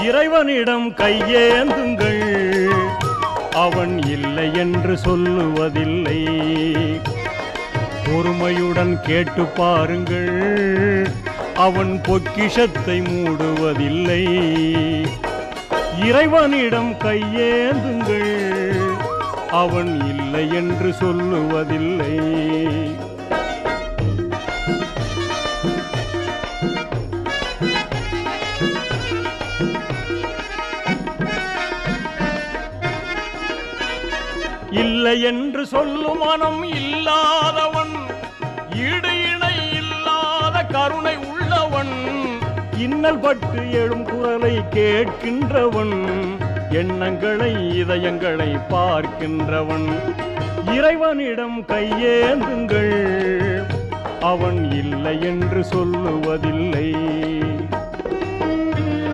இறைவனிடம் கையேந்துங்கள், அவன் இல்லை என்று சொல்லுவதில்லை. பொறுமையுடன் கேட்டு பாருங்கள், அவன் பொக்கிஷத்தை மூடுவதில்லை. இறைவனிடம் கையேந்துங்கள், அவன் இல்லை என்று சொல்லுவதில்லை. இல்லை என்று சொல்லும் மனம் இல்லாதவன், ஈடு இணை இல்லாத கருணை உள்ளவன், இன்னல் பட்டு எழும் குரலை கேட்கின்றவன், எண்ணங்களை இதயங்களை பார்க்கின்றவன். இறைவனிடம் கையேந்துங்கள், அவன் இல்லை என்று சொல்லுவதில்லை.